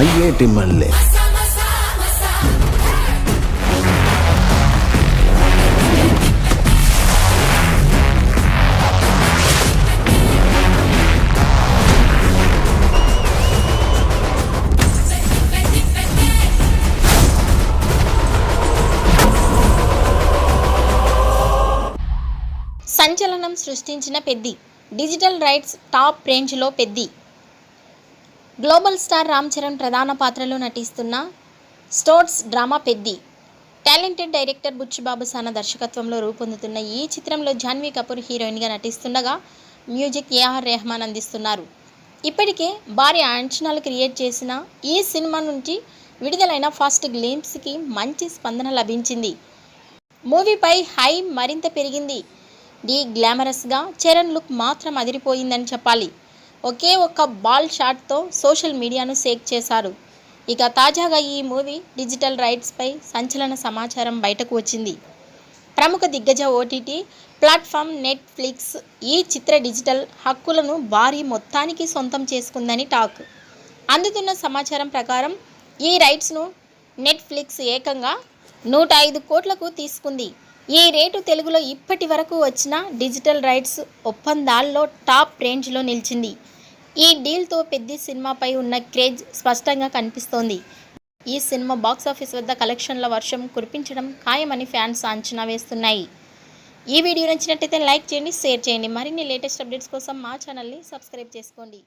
ఏటి మల్లె. సంచలనం సృష్టించిన పెద్ది. డిజిటల్ రైట్స్ టాప్ రేంజ్లో పెద్ది. గ్లోబల్ స్టార్ రామ్ చరణ్ ప్రధాన పాత్రలో నటిస్తున్న sports drama Peddi. Talented director Buchi Babu Sana దర్శకత్వంలో రూపొందుతున్న ఈ చిత్రంలో జాన్వీ కపూర్ హీరోయిన్గా నటిస్తుండగా మ్యూజిక్ ఏఆర్ రెహమాన్ అందిస్తున్నారు. ఇప్పటికే భారీ అంచనాలు క్రియేట్ చేసిన ఈ సినిమా నుంచి విడుదలైన ఫస్ట్ గ్లింప్స్కి మంచి స్పందన లభించింది. మూవీపై హై మరింత పెరిగింది. ది గ్లామరస్గా చరణ్ లుక్ మాత్రం అదిరిపోయిందని చెప్పాలి. ఒకే ఒక్క బాల్ షాట్తో సోషల్ మీడియాను షేక్ చేశారు. ఇక తాజాగా ఈ మూవీ డిజిటల్ రైట్స్పై సంచలన సమాచారం బయటకు వచ్చింది. ప్రముఖ దిగ్గజ ఓటీటీ ప్లాట్ఫామ్ నెట్ఫ్లిక్స్ ఈ చిత్ర డిజిటల్ హక్కులను భారీ మొత్తానికి సొంతం చేసుకుందని టాక్. అందుతున్న సమాచారం ప్రకారం ఈ రైట్స్ను నెట్ఫ్లిక్స్ ఏకంగా 105 కోట్లకు తీసుకుంది. ఈ రేటు తెలుగులో ఇప్పటి వరకు వచ్చిన డిజిటల్ రైట్స్ ఒప్పందాల్లో టాప్ రేంజ్లో నిలిచింది. ఈ డీల్తో పెద్ది సినిమాపై ఉన్న క్రేజ్ స్పష్టంగా కనిపిస్తోంది. ఈ సినిమా బాక్సాఫీస్ వద్ద కలెక్షన్ల వర్షం కురిపించడం ఖాయమని ఫ్యాన్స్ అంచనా వేస్తున్నాయి. ఈ వీడియో నచ్చినట్టయితే లైక్ చేయండి, షేర్ చేయండి. మరిన్ని లేటెస్ట్ అప్డేట్స్ కోసం మా ఛానల్ని సబ్స్క్రైబ్ చేసుకోండి.